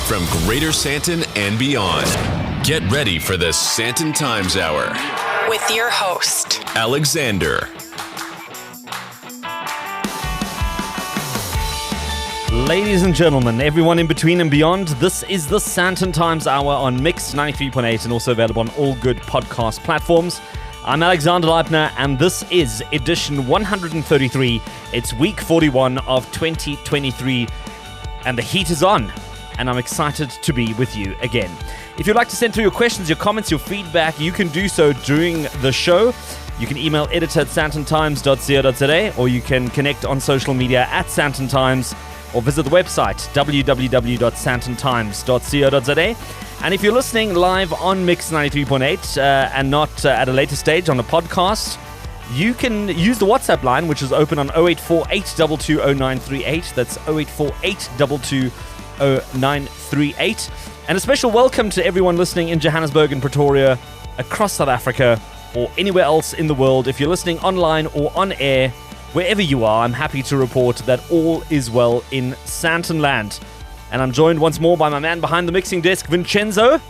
From Greater Sandton and beyond, get ready for the Sandton Times Hour. With your host, Alexander. Ladies and gentlemen, everyone in between and beyond, this is the Sandton Times Hour on Mix 93.8 and also available on all good podcast platforms. I'm Alexander Leipner, and this is edition 133. It's week 41 of 2023, and the heat is on. And I'm excited to be with you again. If you'd like to send through your questions, your comments, your feedback, you can do so during the show. You can email editor@sandtontimes.co.za, or you can connect on social media @Sandton Times, or visit the website www.sandtontimes.co.za. And if you're listening live on Mix 93.8 and not at a later stage on a podcast, you can use the WhatsApp line, which is open on 0848220938. That's 0848220938. And a special welcome to everyone listening in Johannesburg and Pretoria, across South Africa, or anywhere else in the world. If you're listening online or on air, wherever you are, I'm happy to report that all is well in Sandton land. And I'm joined once more by my man behind the mixing desk, Vincenzo.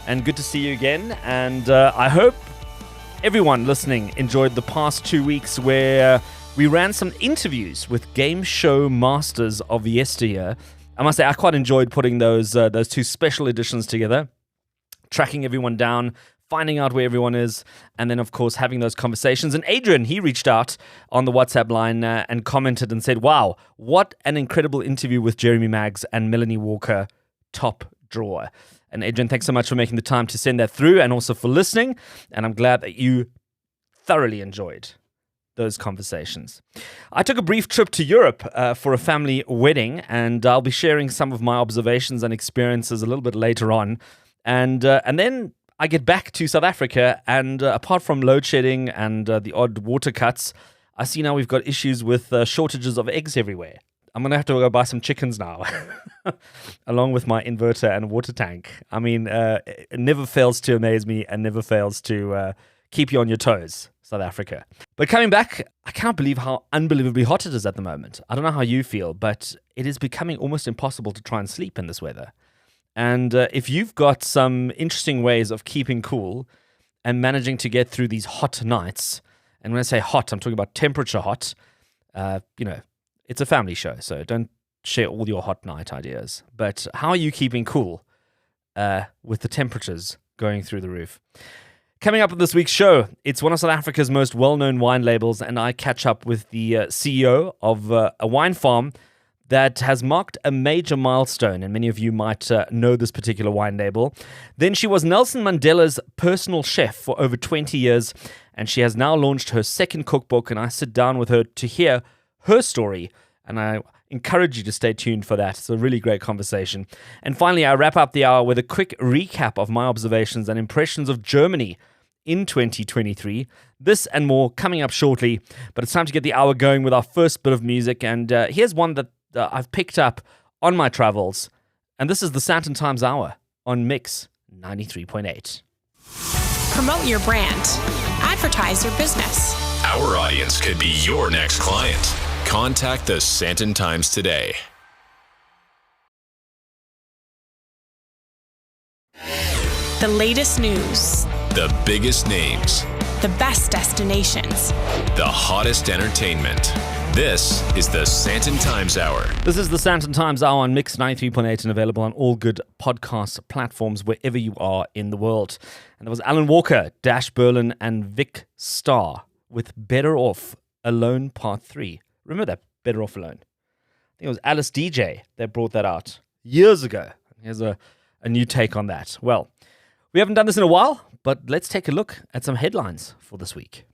And good to see you again. And I hope everyone listening enjoyed the past 2 weeks where we ran some interviews with game show masters of yesteryear. I must say, I quite enjoyed putting those two special editions together, tracking everyone down, finding out where everyone is, and then, of course, having those conversations. And Adrian, he reached out on the WhatsApp line and commented and said, wow, what an incredible interview with Jeremy Maggs and Melanie Walker, top drawer. And Adrian, thanks so much for making the time to send that through and also for listening. And I'm glad that you thoroughly enjoyed those conversations. I took a brief trip to Europe for a family wedding, and I'll be sharing some of my observations and experiences a little bit later on. And then I get back to South Africa, and apart from load shedding and the odd water cuts, I see now we've got issues with shortages of eggs everywhere. I'm going to have to go buy some chickens now, along with my inverter and water tank. I mean, it never fails to amaze me and never fails to keep you on your toes, South Africa. But coming back, I can't believe how unbelievably hot it is at the moment. I don't know how you feel, but it is becoming almost impossible to try and sleep in this weather. And if you've got some interesting ways of keeping cool and managing to get through these hot nights, and when I say hot, I'm talking about temperature hot, it's a family show, so don't share all your hot night ideas. But how are you keeping cool with the temperatures going through the roof? Coming up with this week's show, it's one of South Africa's most well-known wine labels, and I catch up with the CEO of a wine farm that has marked a major milestone, and many of you might know this particular wine label. Then she was Nelson Mandela's personal chef for over 20 years, and she has now launched her second cookbook, and I sit down with her to hear her story, and I encourage you to stay tuned for that. It's a really great conversation. And finally, I wrap up the hour with a quick recap of my observations and impressions of Germany in 2023. This and more coming up shortly, but it's time to get the hour going with our first bit of music, and here's one that I've picked up on my travels, and this is the Sandton Times Hour on Mix 93.8. Promote your brand. Advertise your business. Our audience could be your next client. Contact the Sandton Times today. The latest news. The biggest names. The best destinations. The hottest entertainment. This is the Sandton Times Hour. This is the Sandton Times Hour on Mix 93.8 and available on all good podcast platforms wherever you are in the world. And there was Alan Walker, Dash Berlin, and Vic Starr with Better Off Alone Part 3. Remember that? Better Off Alone. I think it was Alice DJ that brought that out years ago. Here's a new take on that. Well, We haven't done this in a while, but let's take a look at some headlines for this week.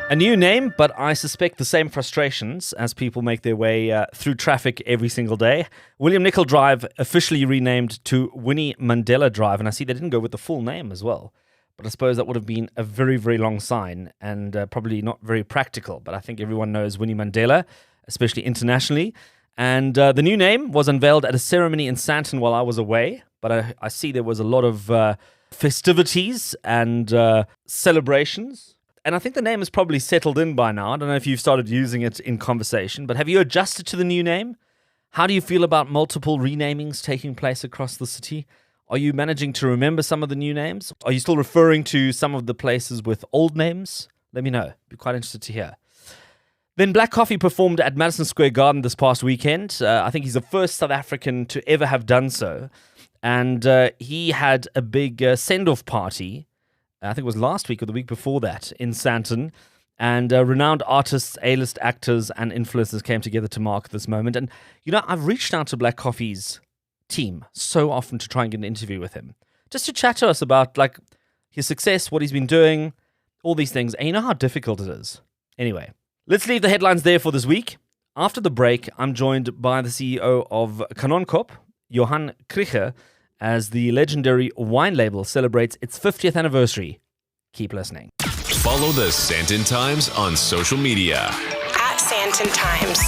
A new name, but I suspect the same frustrations as people make their way through traffic every single day. William Nicol Drive officially renamed to Winnie Mandela Drive, and I see they didn't go with the full name as well. But I suppose that would have been a very, very long sign and probably not very practical. But I think everyone knows Winnie Mandela, especially internationally. And the new name was unveiled at a ceremony in Sandton while I was away. But I see there was a lot of festivities and celebrations. And I think the name is probably settled in by now. I don't know if you've started using it in conversation, but have you adjusted to the new name? How do you feel about multiple renamings taking place across the city? Are you managing to remember some of the new names? Are you still referring to some of the places with old names? Let me know. Be quite interested to hear. Then Black Coffee performed at Madison Square Garden this past weekend. I think he's the first South African to ever have done so. And he had a big send-off party. I think it was last week or the week before that in Sandton. And renowned artists, A-list actors, and influencers came together to mark this moment. And, you know, I've reached out to Black Coffee's team so often to try and get an interview with him. Just to chat to us about, like, his success, what he's been doing, all these things. And you know how difficult it is. Anyway, let's leave the headlines there for this week. After the break, I'm joined by the CEO of Kanonkop, Johann Kriege, as the legendary wine label celebrates its 50th anniversary. Keep listening. Follow the Sandton Times on social media. At Sandton Times.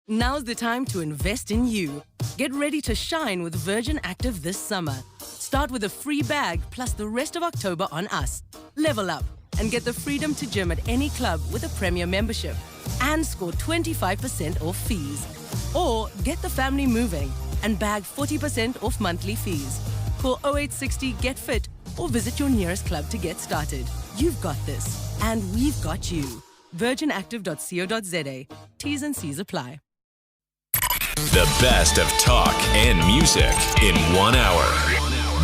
Now's the time to invest in you. Get ready to shine with Virgin Active this summer. Start with a free bag plus the rest of October on us. Level up and get the freedom to gym at any club with a Premier membership and score 25% off fees. Or get the family moving and bag 40% off monthly fees. Call 0860 Get Fit or visit your nearest club to get started. You've got this, and we've got you. virginactive.co.za. T's and C's apply. The best of talk and music in 1 hour.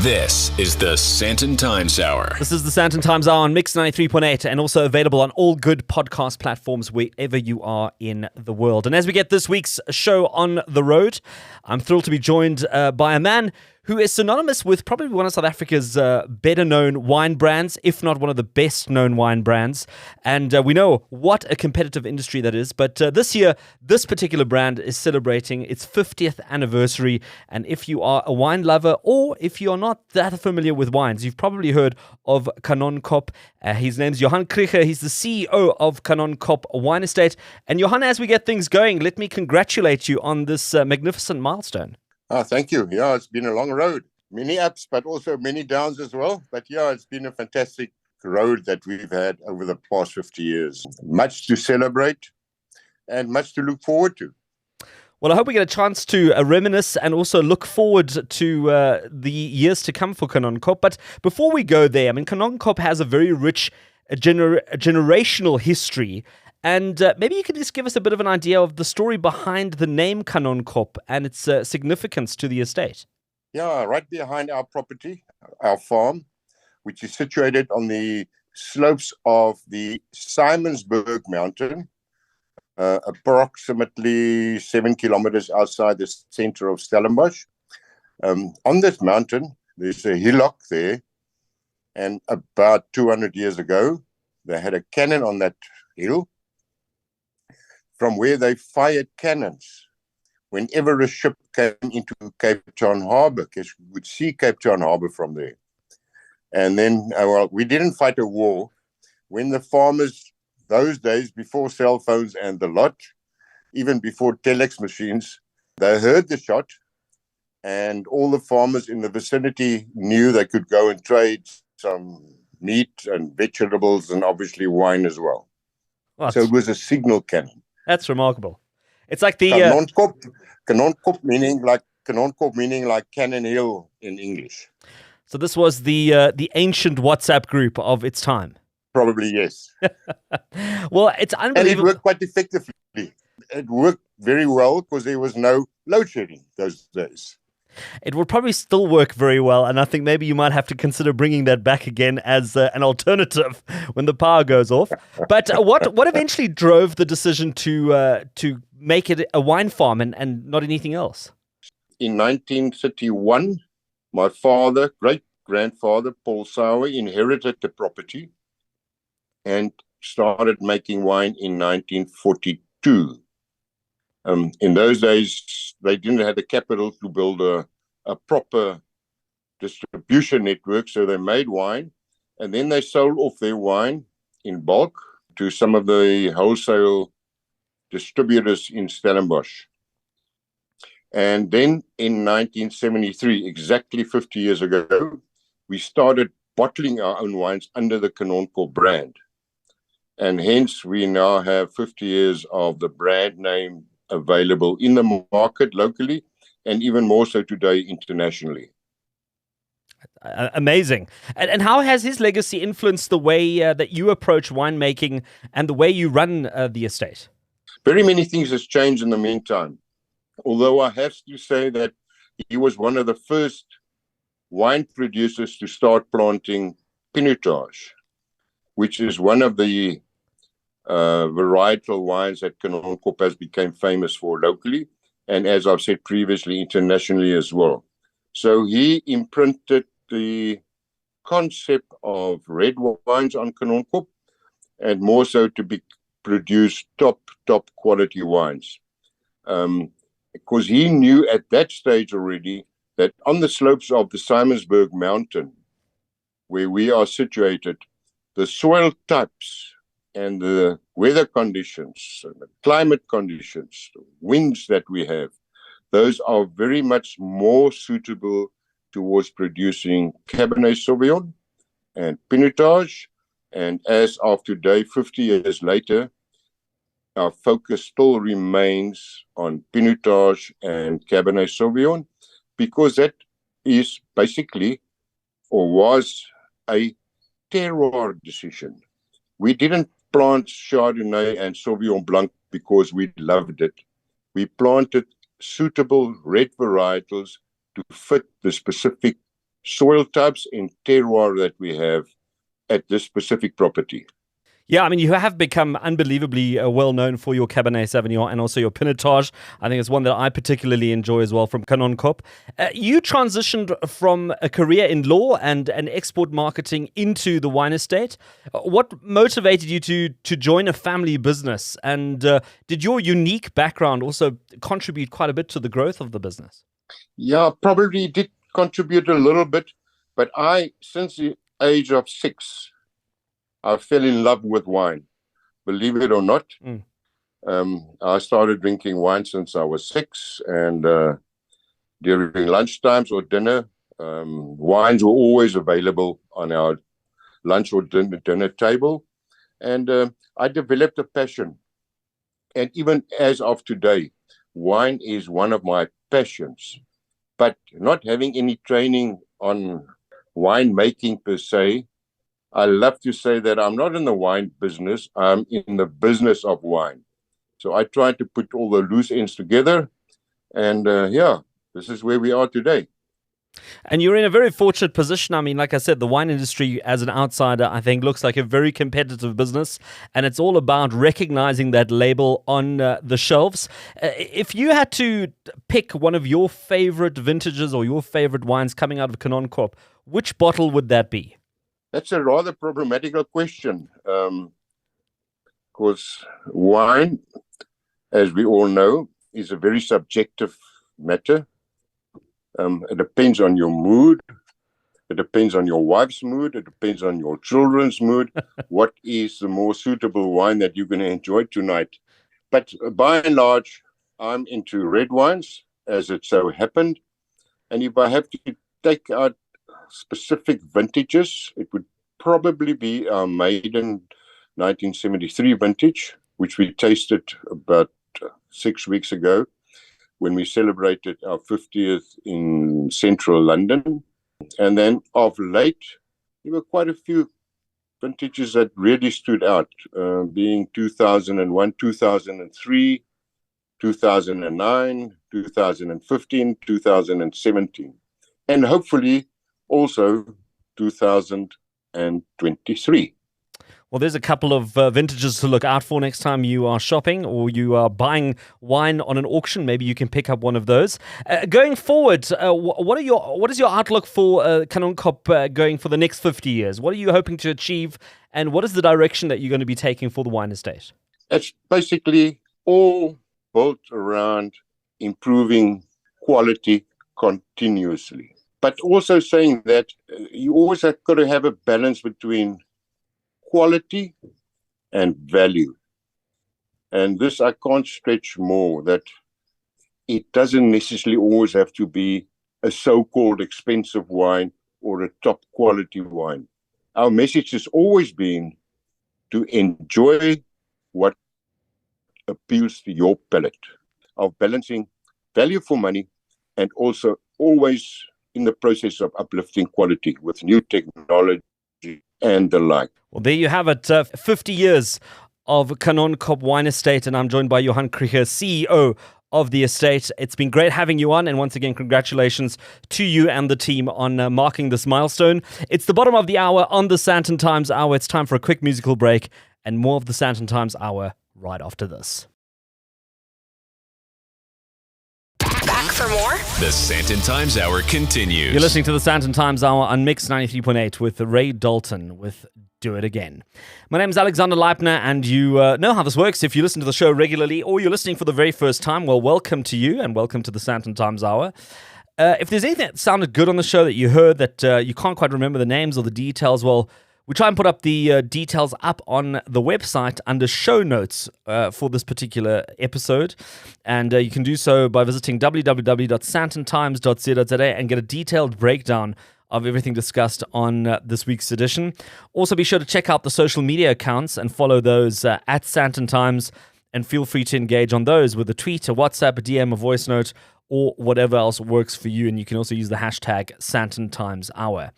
This is the Sandton Times Hour. This is the Sandton Times Hour on Mix 93.8 and also available on all good podcast platforms wherever you are in the world. And as we get this week's show on the road, I'm thrilled to be joined by a man who is synonymous with probably one of South Africa's better-known wine brands, if not one of the best-known wine brands. And we know what a competitive industry that is. But this year, this particular brand is celebrating its 50th anniversary. And if you are a wine lover, or if you're not that familiar with wines, you've probably heard of Kanonkop. His name's Johann Kriege. He's the CEO of Kanonkop Wine Estate. And Johann, as we get things going, let me congratulate you on this magnificent milestone. Thank you. Yeah, it's been a long road. Many ups, but also many downs as well. But yeah, it's been a fantastic road that we've had over the past 50 years. Much to celebrate and much to look forward to. Well, I hope we get a chance to reminisce and also look forward to the years to come for Kanonkop. But before we go there, I mean, Kanonkop has a very rich generational history. And maybe you could just give us a bit of an idea of the story behind the name Kanonkop and its significance to the estate. Yeah, right behind our property, our farm, which is situated on the slopes of the Simonsberg mountain, approximately 7 kilometers outside the center of Stellenbosch. On this mountain, there's a hillock there. And about 200 years ago, they had a cannon on that hill, from where they fired cannons whenever a ship came into Cape Town Harbour, because we would see Cape Town Harbour from there. And then, we didn't fight a war. When the farmers, those days, before cell phones and the lot, even before telex machines, they heard the shot, and all the farmers in the vicinity knew they could go and trade some meat and vegetables and obviously wine as well. So it was a signal cannon. That's remarkable. It's like the Kanonkop meaning like Cannon Hill in English. So this was the ancient WhatsApp group of its time. Probably yes. Well, it's unbelievable. And it worked quite effectively. It worked very well because there was no load shedding those days. it would probably still work very well. And I think maybe you might have to consider bringing that back again as an alternative when the power goes off. But what eventually drove the decision to make it a wine farm and not anything else? In 1931, my father, great-grandfather, Paul Sauer, inherited the property and started making wine in 1942. In those days, they didn't have the capital to build a proper distribution network, so they made wine, and then they sold off their wine in bulk to some of the wholesale distributors in Stellenbosch. And then in 1973, exactly 50 years ago, we started bottling our own wines under the Kanonkop brand. And hence, we now have 50 years of the brand name available in the market locally, and even more so today internationally. Amazing. And how has his legacy influenced the way that you approach winemaking and the way you run the estate? Very many things has changed in the meantime. Although I have to say that he was one of the first wine producers to start planting Pinotage, which is one of the varietal wines that Kanonkop has become famous for locally, and as I've said previously, internationally as well. So he imprinted the concept of red wines on Kanonkop, and more so to produce top quality wines. Because he knew at that stage already that on the slopes of the Simonsberg mountain, where we are situated, the soil types and the weather conditions, the climate conditions, the winds that we have, those are very much more suitable towards producing Cabernet Sauvignon and Pinotage. And as of today, 50 years later, our focus still remains on Pinotage and Cabernet Sauvignon, because that is basically, or was, a terroir decision. We didn't plant Chardonnay and Sauvignon Blanc because we loved it. We planted suitable red varietals to fit the specific soil types and terroir that we have at this specific property. Yeah, I mean, you have become unbelievably well known for your Cabernet Sauvignon and also your Pinotage. I think it's one that I particularly enjoy as well from Kanonkop. You transitioned from a career in law and export marketing into the wine estate. What motivated you to join a family business? And did your unique background also contribute quite a bit to the growth of the business? Yeah, probably did contribute a little bit. But since the age of 6, I fell in love with wine, believe it or not. I started drinking wine since I was 6, and during lunchtimes or dinner, wines were always available on our lunch or dinner table. And I developed a passion. And even as of today, wine is one of my passions. But not having any training on wine making per se, I love to say that I'm not in the wine business, I'm in the business of wine. So I try to put all the loose ends together, and this is where we are today. And you're in a very fortunate position. I mean, like I said, the wine industry as an outsider, I think, looks like a very competitive business, and it's all about recognizing that label on the shelves. If you had to pick one of your favorite vintages or your favorite wines coming out of Kanonkop, which bottle would that be? That's a rather problematical question, because wine, as we all know, is a very subjective matter. It depends on your mood. It depends on your wife's mood. It depends on your children's mood. What is the more suitable wine that you're going to enjoy tonight? But by and large, I'm into red wines, as it so happened. And if I have to take out specific vintages, it would probably be our maiden 1973 vintage, which we tasted about 6 weeks ago when we celebrated our 50th in central London. And then of late, there were quite a few vintages that really stood out, being 2001, 2003, 2009, 2015, 2017, and hopefully also 2023. Well, there's a couple of vintages to look out for next time you are shopping or you are buying wine on an auction. Maybe you can pick up one of those. Going forward, what is your outlook for Kanonkop going for the next 50 years? What are you hoping to achieve, and what is the direction that you're going to be taking for the wine estate? It's basically all built around improving quality continuously, but also saying that you always have got to have a balance between quality and value. And this I can't stretch more, that it doesn't necessarily always have to be a so-called expensive wine or a top quality wine. Our message has always been to enjoy what appeals to your palate, of balancing value for money and also always in the process of uplifting quality with new technology and the like. Well, there you have it, 50 years of Kanonkop Wine Estate, and I'm joined by Johann Kriege, CEO of the estate. It's been great having you on, and once again, congratulations to you and the team on marking this milestone. It's the bottom of the hour on the Sandton Times Hour. It's time for a quick musical break, and more of the Sandton Times Hour right after this. Back for more? The Sandton Times Hour continues. You're listening to the Sandton Times Hour on Mix 93.8 with Ray Dalton with Do It Again. My name is Alexander Leipner, and you know how this works. If you listen to the show regularly or you're listening for the very first time, well, welcome to you and welcome to the Sandton Times Hour. If there's anything that sounded good on the show that you heard that you can't quite remember the names or the details, well, we try and put up the details up on the website under show notes for this particular episode. And you can do so by visiting www.sandtontimes.co.za and get a detailed breakdown of everything discussed on this week's edition. Also, be sure to check out the social media accounts and follow those at Sandton Times, and feel free to engage on those with a tweet, a WhatsApp, a DM, a voice note, or whatever else works for you. And you can also use the hashtag Sandton Times Hour.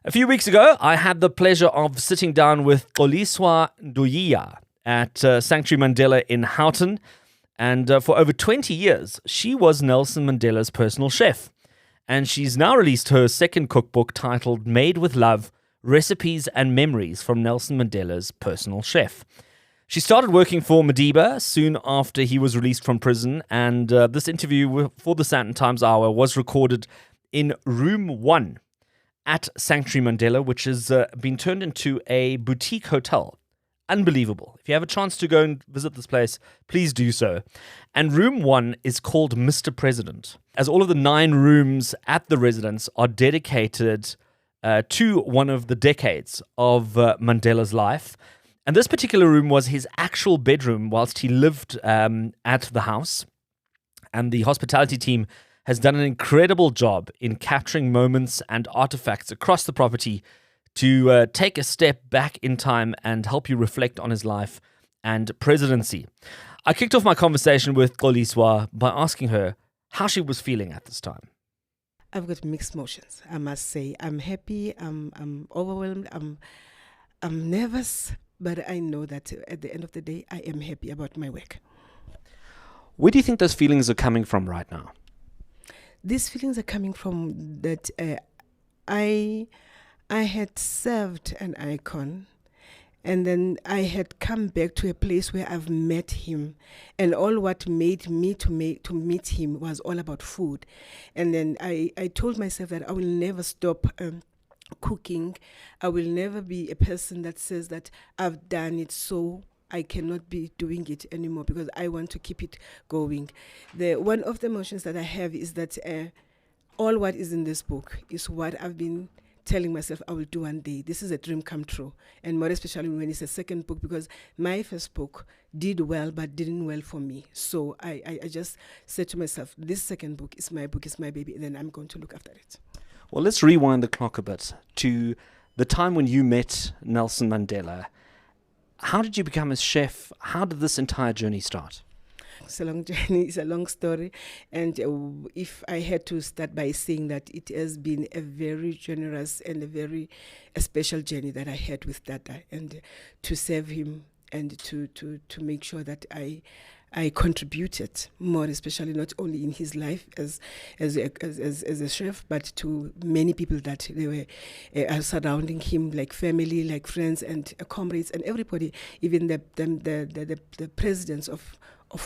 A few weeks ago, I had the pleasure of sitting down with Xoliswa Ndoyiya at Sanctuary Mandela in Houghton. And for over 20 years, she was Nelson Mandela's personal chef. And she's now released her second cookbook titled Made with Love, Recipes and Memories from Nelson Mandela's Personal Chef. She started working for Madiba soon after he was released from prison. And this interview for the Sandton Times Hour was recorded in Room 1 at Sanctuary Mandela, which has been turned into a boutique hotel. Unbelievable. If you have a chance to go and visit this place, please do so. And Room 1 is called Mr. President, as all of the 9 rooms at the residence are dedicated to one of the decades of Mandela's life. And this particular room was his actual bedroom whilst he lived at the house. And the hospitality team has done an incredible job in capturing moments and artifacts across the property to take a step back in time and help you reflect on his life and presidency. I kicked off my conversation with Xoliswa by asking her how she was feeling at this time. I've got mixed emotions, I must say. I'm happy, I'm overwhelmed, I'm nervous, but I know that at the end of the day, I am happy about my work. Where do you think those feelings are coming from right now? These feelings are coming from that I had served an icon, and then I had come back to a place where I've met him, and all what made me to meet him was all about food. And then I told myself that I will never stop cooking. I will never be a person that says that I've done it, so I cannot be doing it anymore, because I want to keep it going. One of the emotions that I have is that all what is in this book is what I've been telling myself I will do one day. This is a dream come true, and more especially when it's a second book, because my first book did well but didn't well for me. So I just said to myself, this second book, is my baby, and then I'm going to look after it. Well, let's rewind the clock a bit to the time when you met Nelson Mandela. How did you become his chef? How did this entire journey start? It's a long journey, it's a long story. And if I had to start by saying that it has been a very generous and a special journey that I had with Tata, and to serve him and to make sure that I I contributed more, especially not only in his life as a chef, but to many people that they were surrounding him, like family, like friends and comrades and everybody, even the presidents of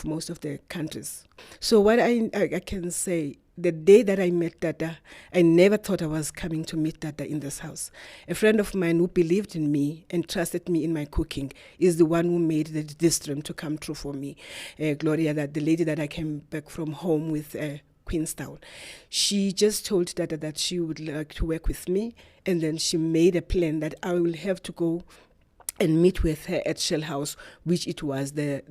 most of the countries. So what I can say, the day that I met Dada, I never thought I was coming to meet Dada in this house. A friend of mine who believed in me and trusted me in my cooking is the one who made this dream to come true for me. Gloria, that the lady that I came back from home with, Queenstown, she just told Dada that she would like to work with me, and then she made a plan that I will have to go and meet with her at Shell House, which it was the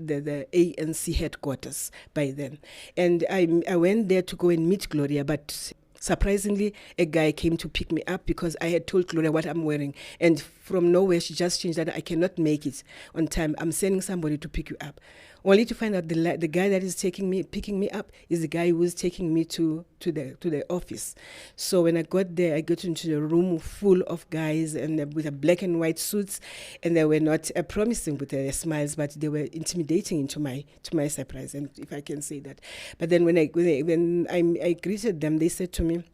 ANC headquarters by then. And I went there to go and meet Gloria, but surprisingly, a guy came to pick me up because I had told Gloria what I'm wearing. And from nowhere, she just changed that. I cannot make it on time. I'm sending somebody to pick you up. Only to find out the guy that is picking me up is the guy who was taking me to the office. So when I got there, I got into the room full of guys and with a black and white suits, and they were not promising with their smiles, but they were intimidating to my surprise, and if I can say that. But then when I greeted them, they said to me,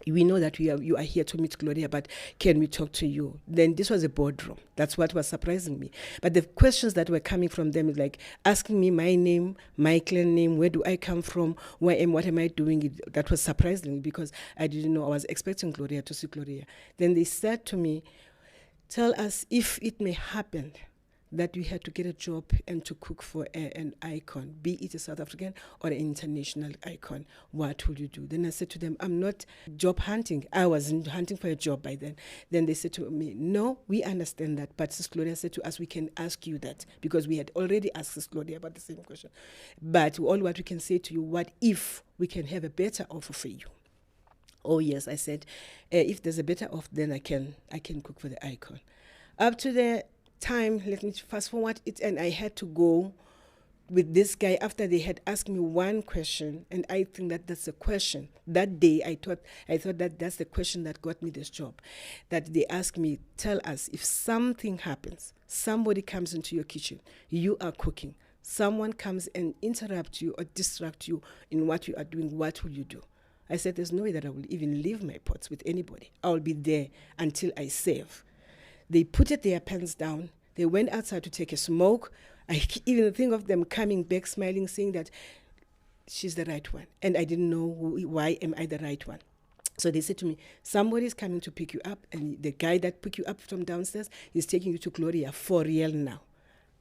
"We know that you are here to meet Gloria, but can we talk to you?" Then this was a boardroom. That's what was surprising me. But the questions that were coming from them is like asking me my name, my clan name, where do I come from, where am, what am I doing? That was surprising because I didn't know. I was expecting Gloria to see Gloria. Then they said to me, "Tell us if it may happen that we had to get a job and to cook for an icon, be it a South African or an international icon, what will you do?" Then I said to them, "I'm not job hunting. I wasn't hunting for a job by then." Then they said to me, "No, we understand that." But Sis Gloria said to us, "We can ask you that," because we had already asked Sis Gloria about the same question. "But all what we can say to you, what if we can have a better offer for you?" "Oh yes," I said, "if there's a better offer, then I can cook for the icon." Up to the time, let me fast forward it, and I had to go with this guy after they had asked me one question, and I think that that's the question. That day, I thought that that's the question that got me this job. That they asked me, "Tell us if something happens, somebody comes into your kitchen, you are cooking, someone comes and interrupts you or distracts you in what you are doing, what will you do?" I said, "There's no way that I will even leave my pots with anybody. I will be there until I serve." They put their pens down. They went outside to take a smoke. I even think of them coming back, smiling, saying that she's the right one. And I didn't know why am I the right one. So they said to me, "Somebody's coming to pick you up, and the guy that picked you up from downstairs is taking you to Gloria for real now."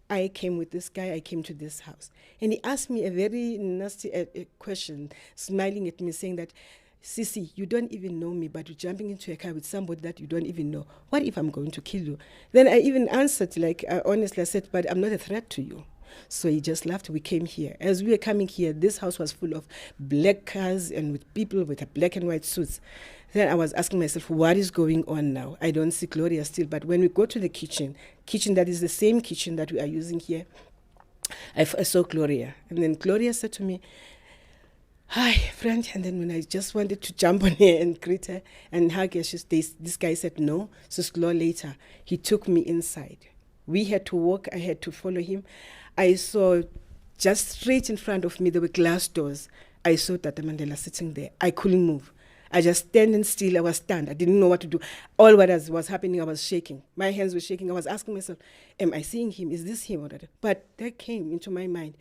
I came with this guy. I came to this house. And he asked me a very nasty question, smiling at me, saying that, "Sissy, you don't even know me, but you're jumping into a car with somebody that you don't even know. What if I'm going to kill you?" Then I even answered, honestly, I said, "But I'm not a threat to you." So he just laughed. We came here. As we were coming here, this house was full of black cars and with people with black and white suits. Then I was asking myself, what is going on now? I don't see Gloria still. But when we go to the kitchen that is the same kitchen that we are using here, I saw Gloria. And then Gloria said to me, "Hi, friend." And then when I just wanted to jump on her and greet her and hug her, this guy said no. So later, he took me inside. We had to walk. I had to follow him. I saw just straight in front of me, there were glass doors. I saw Tata Mandela sitting there. I couldn't move. I just standing still. I was stunned. I didn't know what to do. All what was happening, I was shaking. My hands were shaking. I was asking myself, am I seeing him? Is this him? But that came into my mind.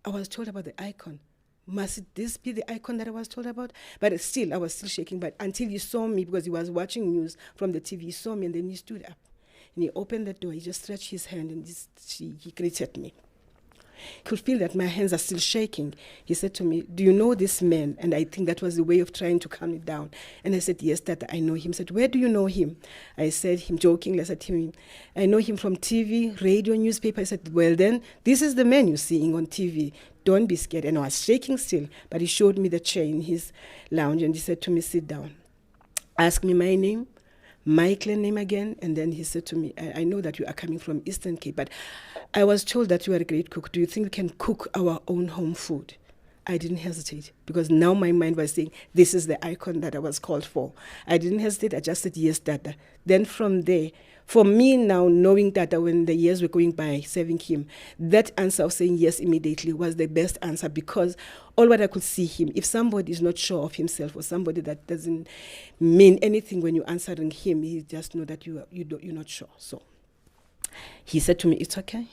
I was told about the icon. Must this be the icon that I was told about? But still, I was still shaking. But until he saw me, because he was watching news from the TV, he saw me and then he stood up. And he opened the door. He just stretched his hand and he greeted me. He could feel that my hands are still shaking. He said to me, "Do you know this man?" And I think that was the way of trying to calm me down. And I said, "Yes, Tata, I know him." He said, "Where do you know him?" I said, him jokingly, I said to him, "I know him from TV, radio, newspaper." I said, "Well then, this is the man you're seeing on TV. Don't be scared." And I was shaking still, but he showed me the chair in his lounge and he said to me, "Sit down. Ask me my name, my clan name again." And then he said to me, I know that you are coming from Eastern Cape, but I was told that you are a great cook. Do you think we can cook our own home food?" I didn't hesitate because now my mind was saying, this is the icon that I was called for. I didn't hesitate. I just said, "Yes, Dada." Then from there, For me now, knowing that when the years were going by, serving him, that answer of saying yes immediately was the best answer, because all what I could see him, if somebody is not sure of himself or somebody that doesn't mean anything when you're answering him, he just know that you're not sure. So he said to me, it's okay,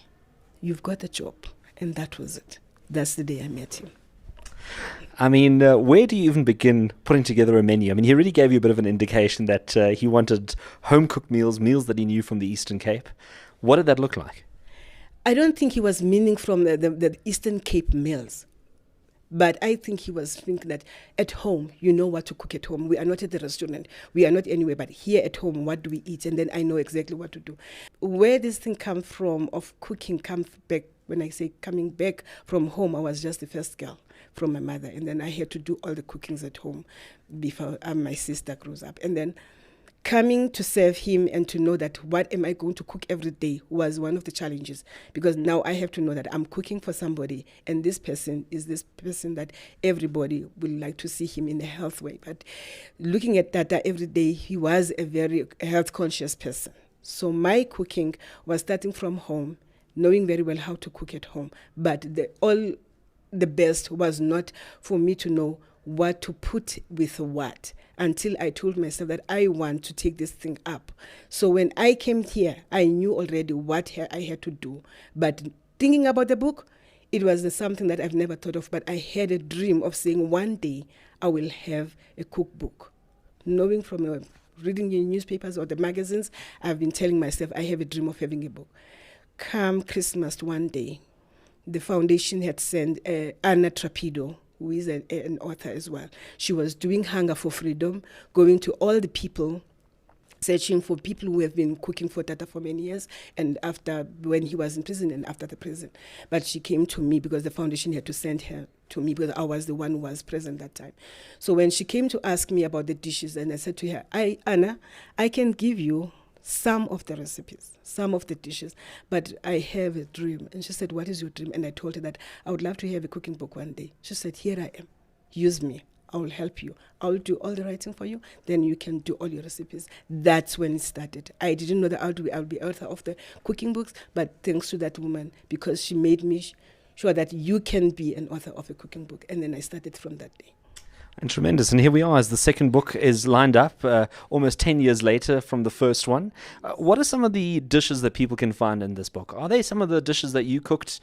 you've got a job. And that was it. That's the day I met him. I mean, where do you even begin putting together a menu? I mean, he really gave you a bit of an indication that he wanted home-cooked meals that he knew from the Eastern Cape. What did that look like? I don't think he was meaning from the Eastern Cape meals. But I think he was thinking that at home, you know what to cook at home. We are not at the restaurant. We are not anywhere. But here at home, what do we eat? And then I know exactly what to do. Where this thing come from of cooking comes back. When I say coming back from home, I was just the first girl from my mother. And then I had to do all the cookings at home before my sister grows up. And then coming to serve him and to know that what am I going to cook every day was one of the challenges, because now I have to know that I'm cooking for somebody, and this person is this person that everybody will like to see him in a health way. But looking at Tata every day, he was a very health conscious person. So my cooking was starting from home, knowing very well how to cook at home. But the best was not for me to know what to put with what, until I told myself that I want to take this thing up. So when I came here, I knew already what I had to do. But thinking about the book, it was something that I've never thought of, but I had a dream of saying one day I will have a cookbook. Knowing from reading the newspapers or the magazines, I've been telling myself I have a dream of having a book. Come Christmas one day, the foundation had sent Anna Trapido, who is an author as well. She was doing Hunger for Freedom, going to all the people, searching for people who have been cooking for Tata for many years, and after when he was in prison and after the prison. But she came to me because the foundation had to send her to me, because I was the one who was present that time. So when she came to ask me about the dishes, and I said to her, Anna, I can give you some of the recipes, some of the dishes, but I have a dream. And she said, what is your dream? And I told her that I would love to have a cooking book one day. She said, here I am, use me, I will help you, I will do all the writing for you, then you can do all your recipes. That's when it started. I didn't know that I'll be author of the cooking books, but thanks to that woman, because she made me sure that you can be an author of a cooking book. And then I started from that day. And tremendous. And here we are as the second book is lined up almost 10 years later from the first one. What are some of the dishes that people can find in this book? Are they some of the dishes that you cooked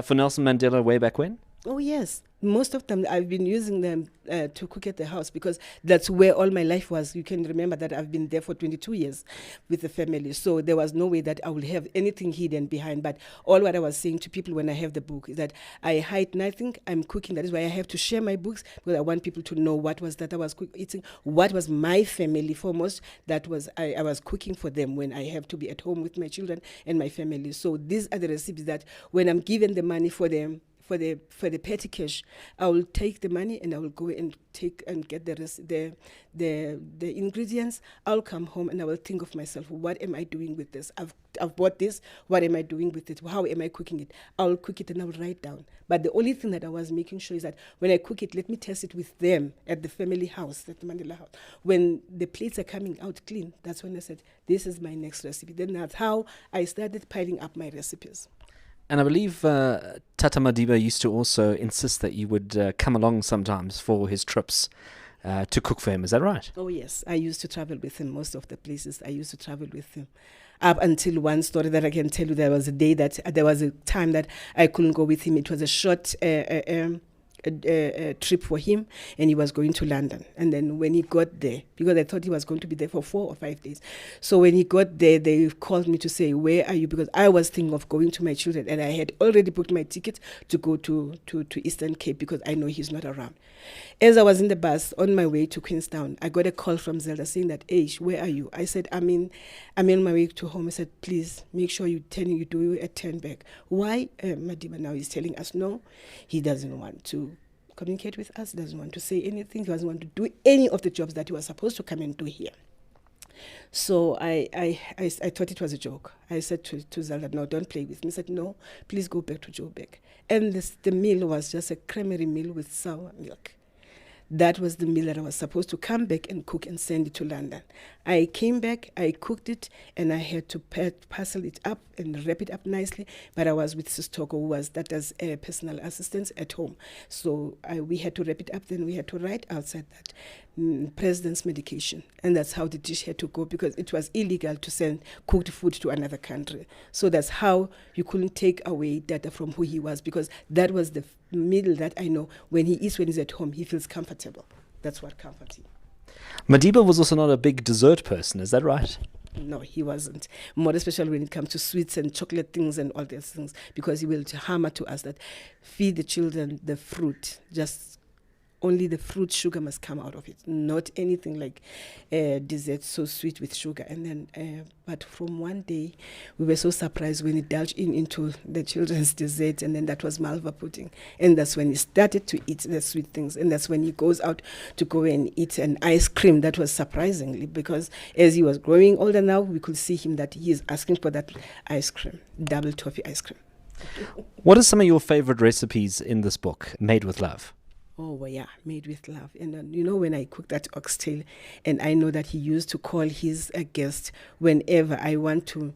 for Nelson Mandela way back when? Oh, yes. Most of them, I've been using them to cook at the house, because that's where all my life was. You can remember that I've been there for 22 years with the family. So there was no way that I would have anything hidden behind. But all what I was saying to people when I have the book is that I hide nothing. I'm cooking. That is why I have to share my books, because I want people to know what was that I was eating, what was my family foremost. That was I was cooking for them when I have to be at home with my children and my family. So these are the recipes that when I'm given the money for them, for the petty cash, I will take the money and I will go and take and get the ingredients. I'll come home and I will think of myself, what am I doing with this? I've bought this, what am I doing with it? How am I cooking it? I'll cook it and I will write down. But the only thing that I was making sure is that when I cook it, let me test it with them at the family house, at the Mandela house. When the plates are coming out clean, that's when I said, this is my next recipe. Then that's how I started piling up my recipes. And I believe Tata Madiba used to also insist that you would come along sometimes for his trips to cook for him. Is that right? Oh, yes. I used to travel with him most of the places. I used to travel with him. Up until one story that I can tell you, there was a time that I couldn't go with him. It was a short a trip for him, and he was going to London. And then when he got there, because I thought he was going to be there for 4 or 5 days, so when he got there, they called me to say, where are you? Because I was thinking of going to my children, and I had already booked my ticket to go to Eastern Cape, because I know he's not around. As I was in the bus on my way to Queenstown, I got a call from Zelda saying that, where are you? I said, I'm on my way to home. I said, please make sure you do a turn back. Why? Madiba now is telling us no, he doesn't want to communicate with us, doesn't want to say anything, he doesn't want to do any of the jobs that he was supposed to come and do here. So I thought it was a joke. I said to Zelda, no, don't play with me. He said, no, please go back to Joburg. And the meal was just a creamery meal with sour milk. That was the meal that I was supposed to come back and cook and send it to London. I came back, I cooked it, and I had to parcel it up and wrap it up nicely. But I was with Sistoko, who was that as a personal assistant at home. So we had to wrap it up, then we had to write outside that president's medication. And that's how the dish had to go, because it was illegal to send cooked food to another country. So that's how you couldn't take away data from who he was, because that was the meal that I know when he eats, when he's at home, he feels comfortable. That's what comforts him. Madiba was also not a big dessert person, is that right? No, he wasn't. More especially when it comes to sweets and chocolate things and all these things, because he will hammer to us that feed the children the fruit, just only the fruit sugar must come out of it, not anything like dessert so sweet with sugar. And then, but from one day, we were so surprised when he delved into the children's dessert, and then that was malva pudding. And that's when he started to eat the sweet things. And that's when he goes out to go and eat an ice cream. That was surprisingly, because as he was growing older now, we could see him that he is asking for that ice cream, double toffee ice cream. What are some of your favorite recipes in this book, Made with Love? Oh, well, yeah, Made with Love. And when I cook that oxtail, and I know that he used to call his guest whenever I want to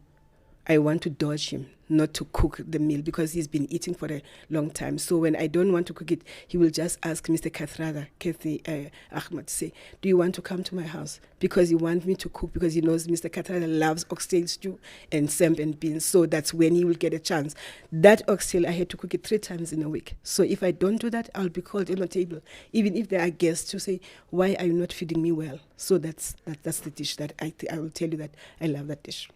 dodge him, not to cook the meal, because he's been eating for a long time. So when I don't want to cook it, he will just ask Mr. Kathy Ahmed, say, do you want to come to my house? Because he wants me to cook, because he knows Mr. Kathrada loves oxtail stew and samp and beans. So that's when he will get a chance. That oxtail, I had to cook it 3 times in a week. So if I don't do that, I'll be called on the table, even if there are guests, to say, why are you not feeding me well? So that's the dish that I will tell you that I love that dish.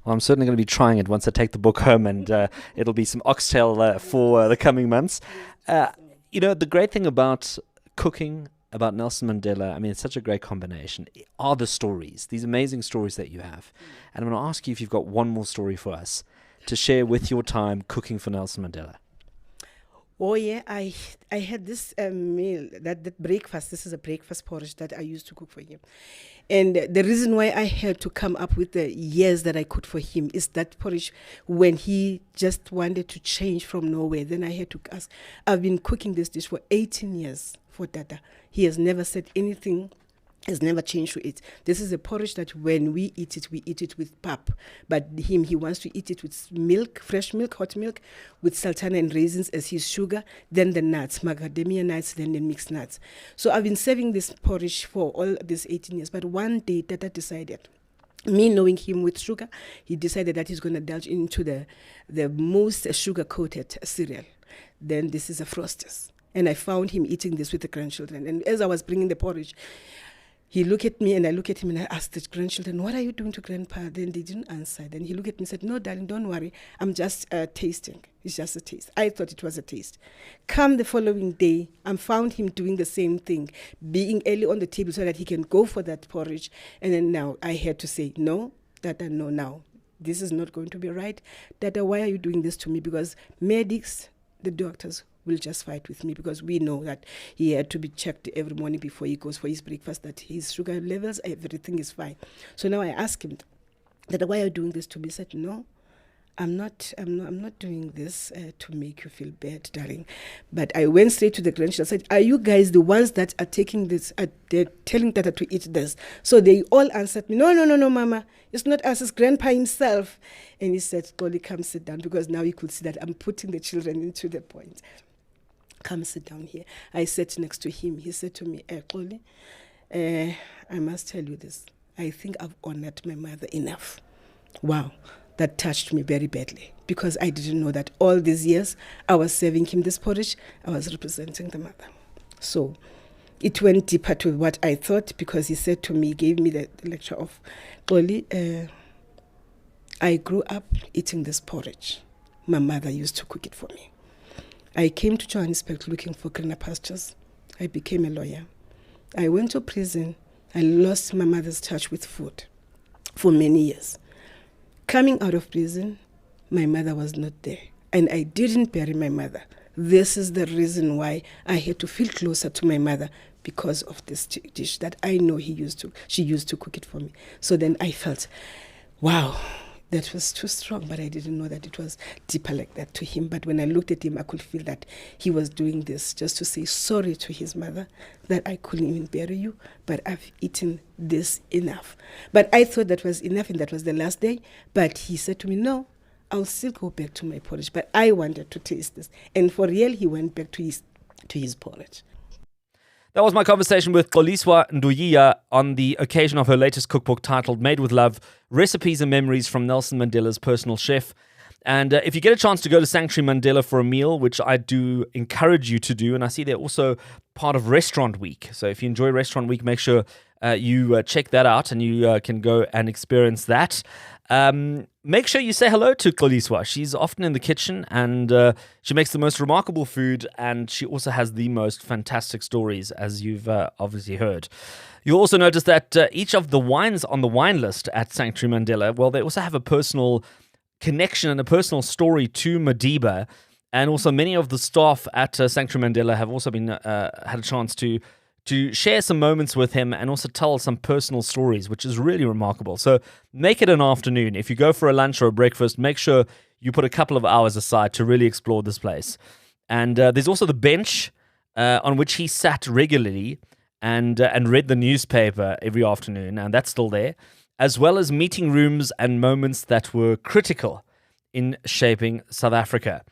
Well, I'm certainly going to be trying it once I take the book home, and it'll be some oxtail for the coming months. The great thing about cooking, about Nelson Mandela, I mean, it's such a great combination, are the stories, these amazing stories that you have. And I'm going to ask you if you've got one more story for us to share with your time cooking for Nelson Mandela. Oh, yeah, I had this meal, that breakfast. This is a breakfast porridge that I used to cook for him. And the reason why I had to come up with the years that I cooked for him is that porridge, when he just wanted to change from nowhere, then I had to ask. I've been cooking this dish for 18 years for Tata. He has never said anything, has never changed to it. This is a porridge that when we eat it with pap. But he wants to eat it with milk, fresh milk, hot milk, with sultana and raisins as his sugar, then the nuts, macadamia nuts, then the mixed nuts. So I've been serving this porridge for all these 18 years. But one day, Tata decided, me knowing him with sugar, he decided that he's going to indulge into the most sugar-coated cereal. Then this is a Frosters. And I found him eating this with the grandchildren. And as I was bringing the porridge, he looked at me and I looked at him and I asked the grandchildren, what are you doing to Grandpa? Then they didn't answer. Then he looked at me and said, no, darling, don't worry. I'm just tasting. It's just a taste. I thought it was a taste. Come the following day, I found him doing the same thing, being early on the table so that he can go for that porridge. And then now I had to say, no, Dada, no, now. This is not going to be right. Dada, why are you doing this to me? Because medics, the doctors, will just fight with me, because we know that he had to be checked every morning before he goes for his breakfast, that his sugar levels, everything is fine. So now I asked him, that why are you doing this to me? He said, no, I'm not doing this to make you feel bad, darling. But I went straight to the grandchildren. I said, are you guys the ones that are taking this, they're telling Tata to eat this? So they all answered me, no, Mama. It's not us, it's Grandpa himself. And he said, Xoli, come sit down, because now he could see that I'm putting the children into the point. Come sit down here. I sat next to him. He said to me, Xoli, I must tell you this. I think I've honored my mother enough. Wow, that touched me very badly, because I didn't know that all these years I was serving him this porridge, I was representing the mother. So it went deeper to what I thought, because he said to me, gave me the lecture of, Xoli, I grew up eating this porridge. My mother used to cook it for me. I came to Johannesburg looking for greener pastures. I became a lawyer. I went to prison. I lost my mother's touch with food for many years. Coming out of prison, my mother was not there. And I didn't bury my mother. This is the reason why I had to feel closer to my mother, because of this dish that I know she used to cook it for me. So then I felt, wow, that was too strong, but I didn't know that it was deeper like that to him. But when I looked at him, I could feel that he was doing this just to say sorry to his mother, that I couldn't even bury you, but I've eaten this enough. But I thought that was enough, and that was the last day. But he said to me, no, I'll still go back to my porridge, but I wanted to taste this. And for real, he went back to his porridge. That was my conversation with Xoliswa Ndoyiya on the occasion of her latest cookbook titled Made with Love, Recipes and Memories from Nelson Mandela's Personal Chef. And if you get a chance to go to Sanctuary Mandela for a meal, which I do encourage you to do, and I see they're also part of Restaurant Week. So if you enjoy Restaurant Week, make sure you check that out and you can go and experience that. Make sure you say hello to Xoliswa. She's often in the kitchen and she makes the most remarkable food, and she also has the most fantastic stories, as you've obviously heard. You'll also notice that each of the wines on the wine list at Sanctuary Mandela, well, they also have a personal connection and a personal story to Madiba. And also many of the staff at Sanctuary Mandela have also been had a chance to share some moments with him and also tell some personal stories, which is really remarkable. So make it an afternoon. If you go for a lunch or a breakfast, make sure you put a couple of hours aside to really explore this place. And there's also the bench on which he sat regularly and read the newspaper every afternoon, and that's still there, as well as meeting rooms and moments that were critical in shaping South Africa.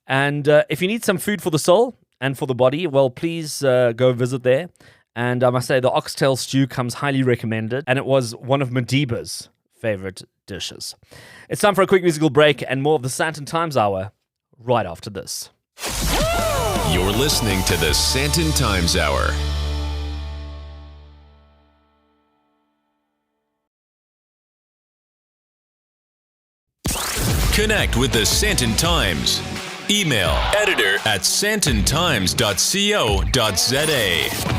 And if you need some food for the soul and for the body, well, please go visit there. And I must say, the oxtail stew comes highly recommended, and it was one of Madiba's favorite dishes. It's time for a quick musical break and more of the Sandton Times Hour right after this. You're listening to the Sandton Times Hour. Connect with the Sandton Times. Email editor@sandtontimes.co.za.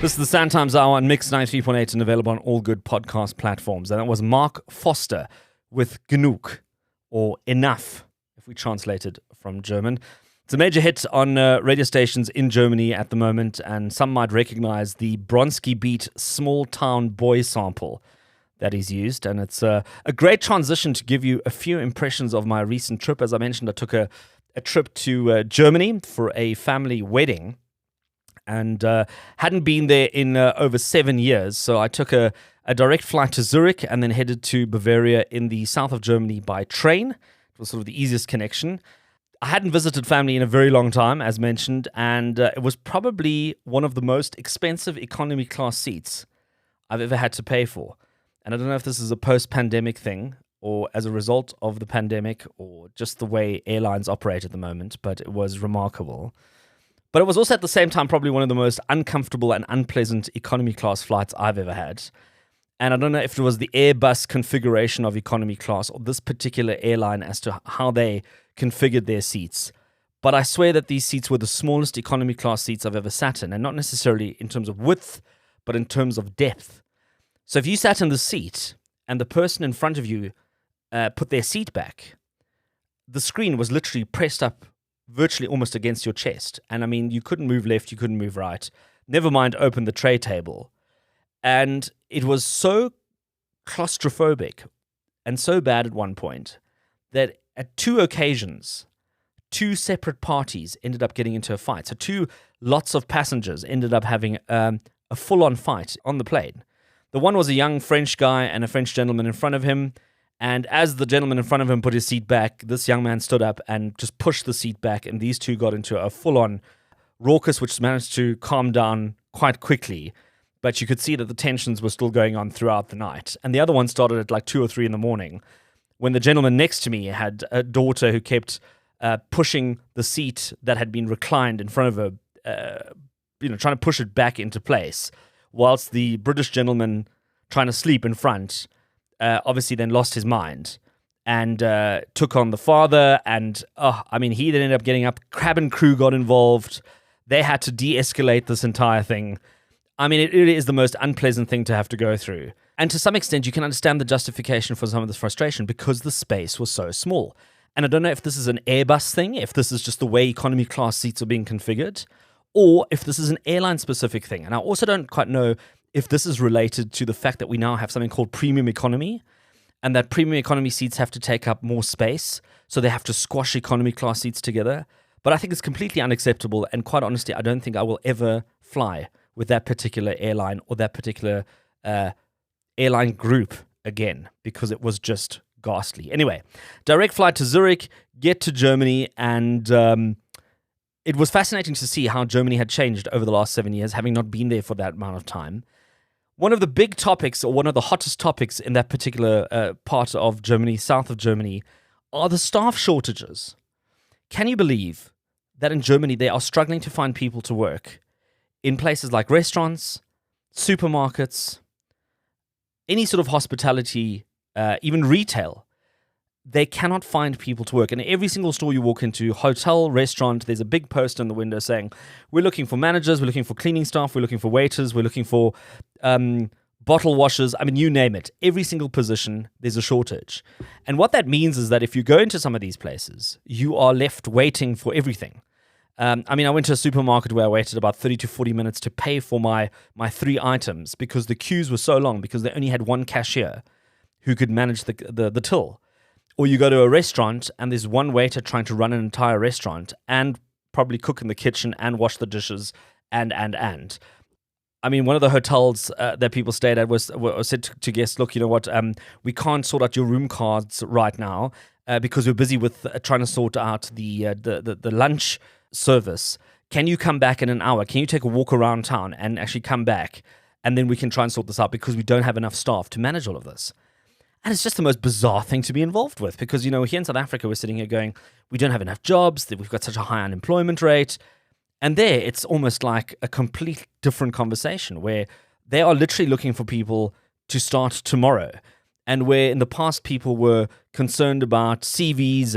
This is the Sandton Times Hour on Mix 93.8 and available on all good podcast platforms. And that was Mark Foster with Genug, or Enough, if we translated from German. It's a major hit on radio stations in Germany at the moment, and some might recognize the Bronski Beat Small Town Boy sample that he's used. And it's a great transition to give you a few impressions of my recent trip. As I mentioned, I took a trip to Germany for a family wedding and hadn't been there in over 7 years. So I took a direct flight to Zurich and then headed to Bavaria in the south of Germany by train. It was sort of the easiest connection. I hadn't visited family in a very long time, as mentioned, and it was probably one of the most expensive economy class seats I've ever had to pay for. And I don't know if this is a post-pandemic thing or as a result of the pandemic or just the way airlines operate at the moment, but it was remarkable. But it was also at the same time probably one of the most uncomfortable and unpleasant economy class flights I've ever had. And I don't know if it was the Airbus configuration of economy class or this particular airline as to how they configured their seats. But I swear that these seats were the smallest economy class seats I've ever sat in, and not necessarily in terms of width, but in terms of depth. So if you sat in the seat and the person in front of you put their seat back, the screen was literally pressed up virtually almost against your chest. And I mean, you couldn't move left, you couldn't move right. Never mind open the tray table. And it was so claustrophobic and so bad at one point that at 2 occasions, 2 separate parties ended up getting into a fight. So 2 lots of passengers ended up having a full-on fight on the plane. The one was a young French guy and a French gentleman in front of him. And as the gentleman in front of him put his seat back, this young man stood up and just pushed the seat back. And these 2 got into a full-on raucous, which managed to calm down quite quickly. But you could see that the tensions were still going on throughout the night. And the other one started at like 2 or 3 in the morning when the gentleman next to me had a daughter who kept pushing the seat that had been reclined in front of her, trying to push it back into place, whilst the British gentleman trying to sleep in front obviously then lost his mind and took on the father. And, he then ended up getting up. Crab and crew got involved. They had to de-escalate this entire thing. I mean, it really is the most unpleasant thing to have to go through. And to some extent, you can understand the justification for some of this frustration because the space was so small. And I don't know if this is an Airbus thing, if this is just the way economy class seats are being configured, or if this is an airline-specific thing. And I also don't quite know if this is related to the fact that we now have something called premium economy. and that premium economy seats have to take up more space, so they have to squash economy class seats together. But I think it's completely unacceptable, and quite honestly, I don't think I will ever fly with that particular airline or that particular airline group again, because it was just ghastly. Anyway, direct flight to Zurich, get to Germany, and it was fascinating to see how Germany had changed over the last 7 years, having not been there for that amount of time. One of the big topics, or one of the hottest topics in that particular part of Germany, south of Germany, are the staff shortages. Can you believe that in Germany they are struggling to find people to work in places like restaurants, supermarkets, any sort of hospitality, even retail? They cannot find people to work. And every single store you walk into, hotel, restaurant, there's a big poster in the window saying, we're looking for managers, we're looking for cleaning staff, we're looking for waiters, we're looking for bottle washers. I mean, you name it. Every single position, there's a shortage. And what that means is that if you go into some of these places, you are left waiting for everything. I went to a supermarket where I waited about 30 to 40 minutes to pay for my 3 items because the queues were so long, because they only had one cashier who could manage the till. Or you go to a restaurant and there's one waiter trying to run an entire restaurant and probably cook in the kitchen and wash the dishes and. I mean, one of the hotels that people stayed at was said to guests, look, you know what, we can't sort out your room cards right now because we're busy with trying to sort out the lunch service. Can you come back in an hour? Can you take a walk around town and actually come back? And then we can try and sort this out because we don't have enough staff to manage all of this. And it's just the most bizarre thing to be involved with because, you know, here in South Africa, we're sitting here going, we don't have enough jobs, we've got such a high unemployment rate. And there, it's almost like a complete different conversation where they are literally looking for people to start tomorrow. And where in the past people were concerned about CVs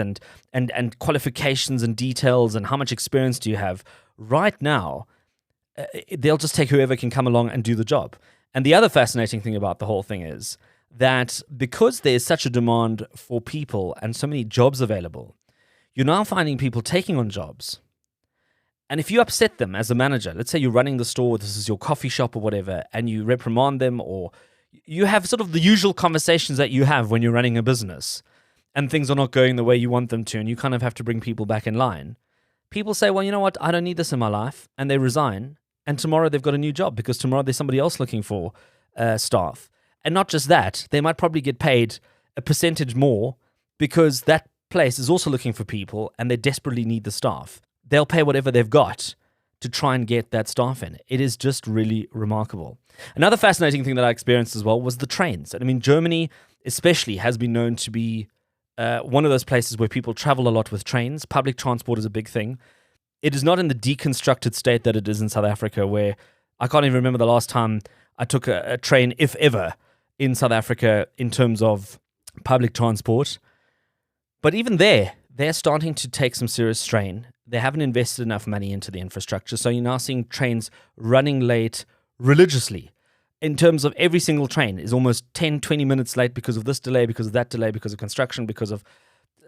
and qualifications and details and how much experience do you have, right now, they'll just take whoever can come along and do the job. And the other fascinating thing about the whole thing is that because there's such a demand for people and so many jobs available, you're now finding people taking on jobs. And if you upset them as a manager, let's say you're running the store, this is your coffee shop or whatever, and you reprimand them, or you have sort of the usual conversations that you have when you're running a business and things are not going the way you want them to, and you kind of have to bring people back in line. People say, well, you know what, I don't need this in my life, and they resign, and tomorrow they've got a new job because tomorrow there's somebody else looking for staff. And not just that, they might probably get paid a percentage more because that place is also looking for people and they desperately need the staff. They'll pay whatever they've got to try and get that staff in. It is just really remarkable. Another fascinating thing that I experienced as well was the trains. I mean, Germany especially has been known to be one of those places where people travel a lot with trains. Public transport is a big thing. It is not in the deconstructed state that it is in South Africa, where I can't even remember the last time I took a train, if ever, in South Africa in terms of public transport. But even there, they're starting to take some serious strain. They haven't invested enough money into the infrastructure. So you're now seeing trains running late religiously. In terms of every single train is almost 10, 20 minutes late because of this delay, because of that delay, because of construction, because of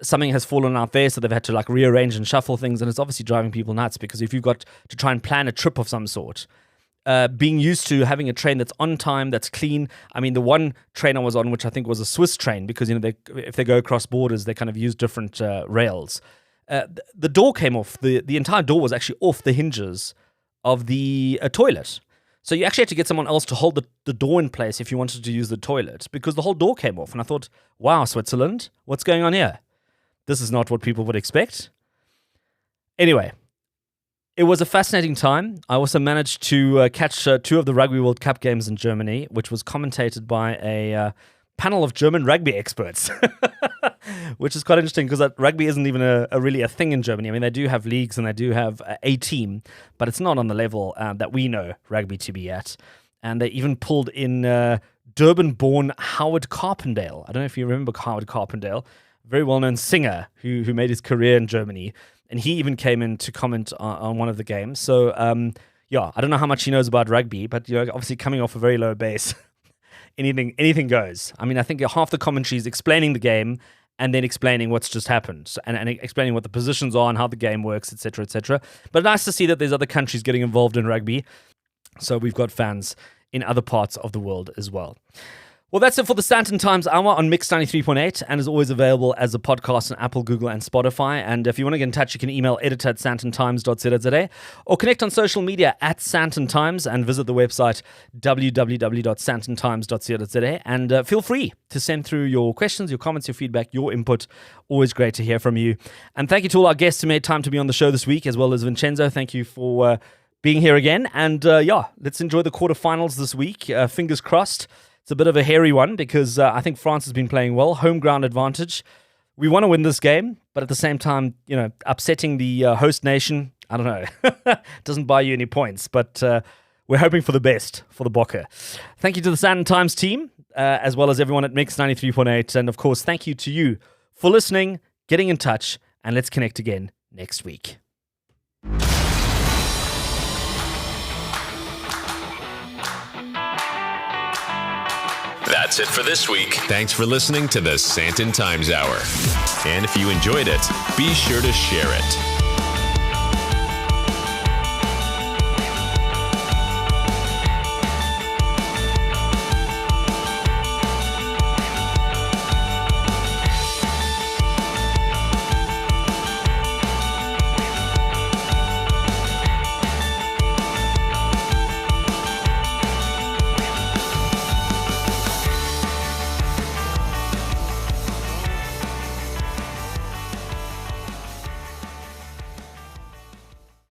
something has fallen out there. So they've had to like rearrange and shuffle things. And it's obviously driving people nuts because if you've got to try and plan a trip of some sort, being used to having a train that's on time, that's clean. I mean, the one train I was on, which I think was a Swiss train, because, you know, if they go across borders, they kind of use different rails. The door came off. The entire door was actually off the hinges of the toilet. So you actually had to get someone else to hold the door in place if you wanted to use the toilet, because the whole door came off. And I thought, wow, Switzerland, what's going on here? This is not what people would expect. Anyway, it was a fascinating time. I also managed to catch 2 of the Rugby World Cup games in Germany, which was commentated by a panel of German rugby experts, which is quite interesting because rugby isn't even really a thing in Germany. I mean, they do have leagues and they do have a team, but it's not on the level that we know rugby to be at. And they even pulled in Durban-born Howard Carpendale. I don't know if you remember Howard Carpendale, very well-known singer who made his career in Germany. And he even came in to comment on one of the games. So, I don't know how much he knows about rugby, but, you know, obviously coming off a very low base, anything goes. I mean, I think half the commentary is explaining the game and then explaining what's just happened and explaining what the positions are and how the game works, etc., etc. But nice to see that there's other countries getting involved in rugby. So we've got fans in other parts of the world as well. Well, that's it for the Sandton Times Hour on Mix 93.8 and is always available as a podcast on Apple, Google and Spotify. And if you want to get in touch, you can email editor@sandtontimes.co.za or connect on social media @Sandton Times and visit the website www.sandtontimes.co.za. And feel free to send through your questions, your comments, your feedback, your input. Always great to hear from you. And thank you to all our guests who made time to be on the show this week, as well as Vincenzo. Thank you for being here again. And let's enjoy the quarterfinals this week. Fingers crossed. It's a bit of a hairy one because I think France has been playing well. Home ground advantage. We want to win this game, but at the same time, upsetting the host nation, I don't know, doesn't buy you any points. But we're hoping for the best for the Bokke. Thank you to the Sandton Times team, as well as everyone at Mix 93.8. And of course, thank you to you for listening, getting in touch, and let's connect again next week. That's it for this week. Thanks for listening to the Sandton Times Hour. And if you enjoyed it, be sure to share it.